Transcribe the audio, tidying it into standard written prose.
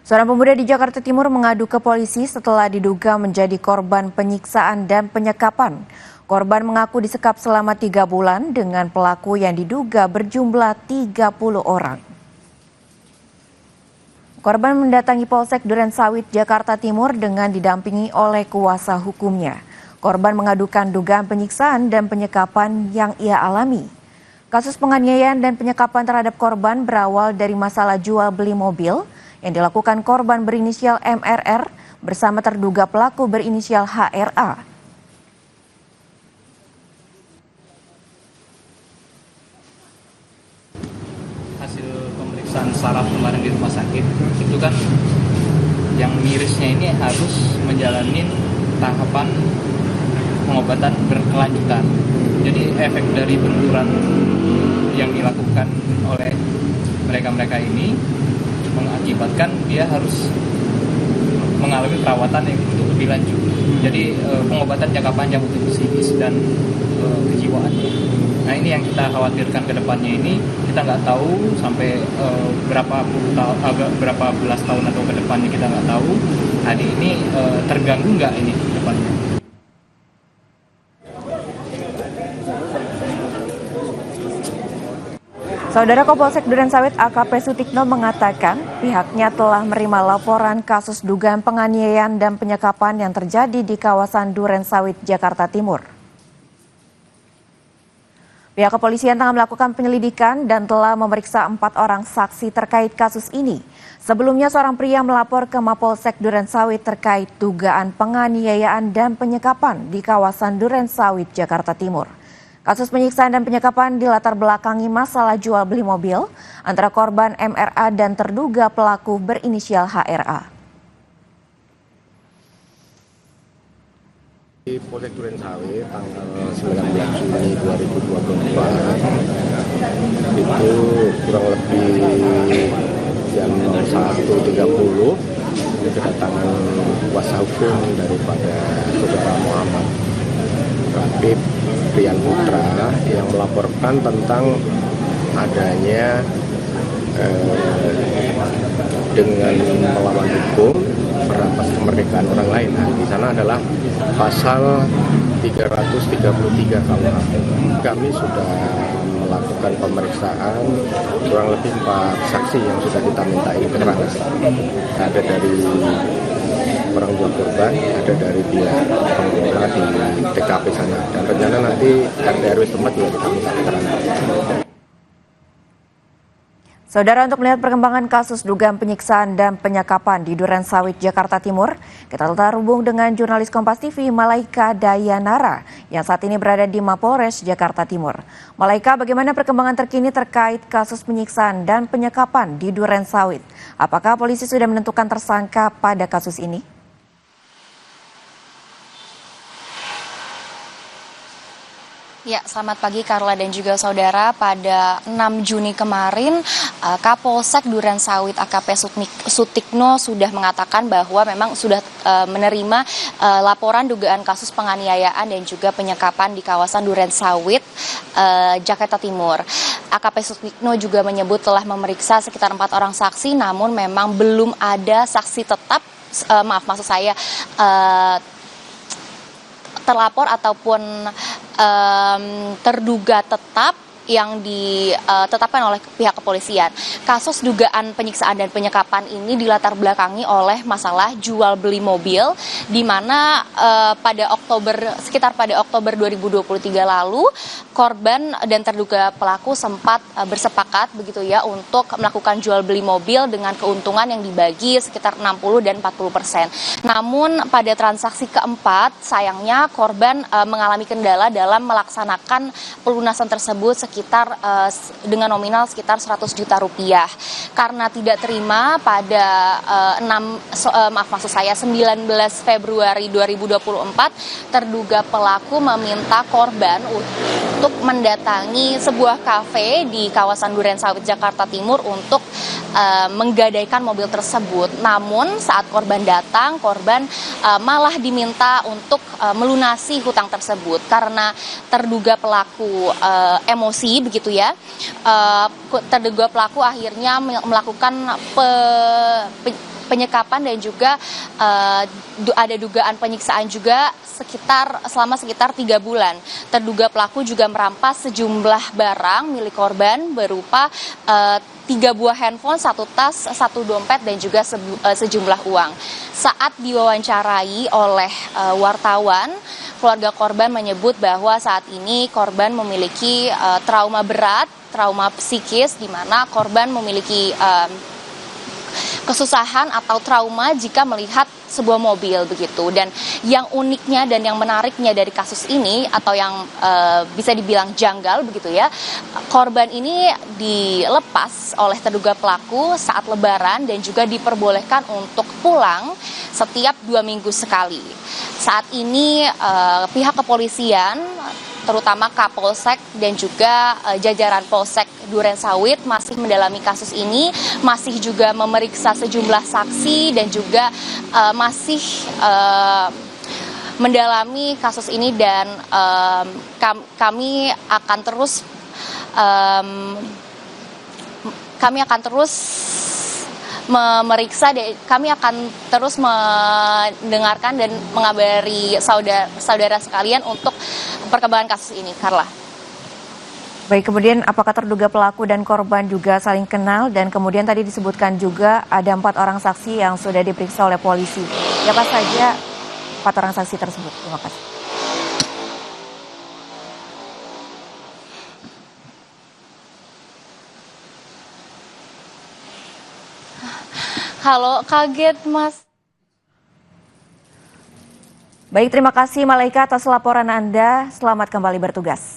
Seorang pemuda di Jakarta Timur mengadu ke polisi setelah diduga menjadi korban penyiksaan dan penyekapan. Korban mengaku disekap selama 3 bulan dengan pelaku yang diduga berjumlah 30 orang. Korban mendatangi Polsek Durensawit, Jakarta Timur dengan didampingi oleh kuasa hukumnya. Korban mengadukan dugaan penyiksaan dan penyekapan yang ia alami. Kasus penganiayaan dan penyekapan terhadap korban berawal dari masalah jual beli mobil yang dilakukan korban berinisial MRR bersama terduga pelaku berinisial HRA. Hasil pemeriksaan saraf kemarin di rumah sakit itu kan yang mirisnya ini harus menjalani tahapan pengobatan berkelanjutan. Jadi efek dari benturan yang dilakukan oleh mereka ini mengakibatkan dia harus mengalami perawatan yang untuk lebih lanjut. Jadi pengobatan jangka panjang untuk psikis dan kejiwaannya. Nah, ini yang kita khawatirkan ke depannya ini, kita nggak tahu sampai berapa belas tahun atau ke depannya kita nggak tahu. Adik ini terganggu nggak ini ke depannya. Saudara Kapolsek Durensawit AKP Sutikno mengatakan pihaknya telah menerima laporan kasus dugaan penganiayaan dan penyekapan yang terjadi di kawasan Durensawit, Jakarta Timur. Pihak kepolisian tengah melakukan penyelidikan dan telah memeriksa 4 orang saksi terkait kasus ini. Sebelumnya seorang pria melapor ke Mapolsek Durensawit terkait dugaan penganiayaan dan penyekapan di kawasan Durensawit, Jakarta Timur. Kasus penyiksaan dan penyekapan dilatar belakangi masalah jual beli mobil antara korban MRA dan terduga pelaku berinisial HRA. Di Polsek Durensawit tanggal 19 Juni 2024 itu kurang lebih jam 1.30 kedatangan kuasa hukum daripada saudara Muhammad Rabib Rian Putra yang melaporkan tentang adanya dengan melawan hukum merampas kemerdekaan orang lain. Nah, di sana adalah pasal 333 KUHP. Kami sudah melakukan pemeriksaan kurang lebih 4 saksi yang sudah kita mintai keterangan. Ada dari orang tua korban, ada dari pihak pengelola di TKP sana, dan rencana nanti RT RW tempat juga kita minta keterangan. Saudara, untuk melihat perkembangan kasus dugaan penyiksaan dan penyekapan di Durensawit, Jakarta Timur, kita terhubung dengan jurnalis Kompas TV Malaika Dayanara yang saat ini berada di Mapolres Jakarta Timur. Malaika, bagaimana perkembangan terkini terkait kasus penyiksaan dan penyekapan di Durensawit? Apakah polisi sudah menentukan tersangka pada kasus ini? Ya, selamat pagi Carla dan juga saudara. Pada 6 Juni kemarin, Kapolsek Durensawit AKP Sutikno sudah mengatakan bahwa memang sudah menerima laporan dugaan kasus penganiayaan dan juga penyekapan di kawasan Durensawit, Jakarta Timur. AKP Sutikno juga menyebut telah memeriksa sekitar 4 orang saksi, namun memang belum ada saksi tetap, terlapor ataupun terduga tetap yang ditetapkan oleh pihak kepolisian. Kasus dugaan penyiksaan dan penyekapan ini dilatar belakangi oleh masalah jual beli mobil, di mana sekitar pada Oktober 2023 lalu korban dan terduga pelaku sempat bersepakat begitu ya untuk melakukan jual beli mobil dengan keuntungan yang dibagi sekitar 60 dan 40%. Namun pada transaksi keempat sayangnya korban mengalami kendala dalam melaksanakan pelunasan tersebut dengan nominal sekitar 100 juta rupiah. Karena tidak terima pada 19 Februari 2024, terduga pelaku meminta korban untuk mendatangi sebuah kafe di kawasan Durensawit, Jakarta Timur untuk menggadaikan mobil tersebut. Namun saat korban datang, korban malah diminta untuk melunasi hutang tersebut karena terduga pelaku emosi begitu ya. Terduga pelaku akhirnya melakukan penyekapan dan juga ada dugaan penyiksaan juga selama sekitar 3 bulan. Terduga pelaku juga merampas sejumlah barang milik korban berupa 3 buah handphone, 1 tas, 1 dompet, dan juga sejumlah uang. Saat diwawancarai oleh wartawan, keluarga korban menyebut bahwa saat ini korban memiliki trauma berat, trauma psikis, di mana korban memiliki kesusahan atau trauma jika melihat sebuah mobil begitu. Dan yang uniknya dan yang menariknya dari kasus ini atau yang bisa dibilang janggal begitu ya, korban ini dilepas oleh terduga pelaku saat lebaran dan juga diperbolehkan untuk pulang setiap 2 minggu sekali. Saat ini pihak kepolisian terutama Kapolsek dan juga jajaran Polsek Durensawit masih mendalami kasus ini, masih juga memeriksa sejumlah saksi dan juga masih mendalami kasus ini, dan kami akan terus memeriksa, kami akan terus mendengarkan dan mengabari saudara sekalian untuk perkembangan kasus ini, Carla. Baik, kemudian apakah terduga pelaku dan korban juga saling kenal, dan kemudian tadi disebutkan juga ada 4 orang saksi yang sudah diperiksa oleh polisi. Siapa saja 4 orang saksi tersebut? Terima kasih. Halo, kaget Mas. Baik, terima kasih Malaika atas laporan Anda. Selamat kembali bertugas.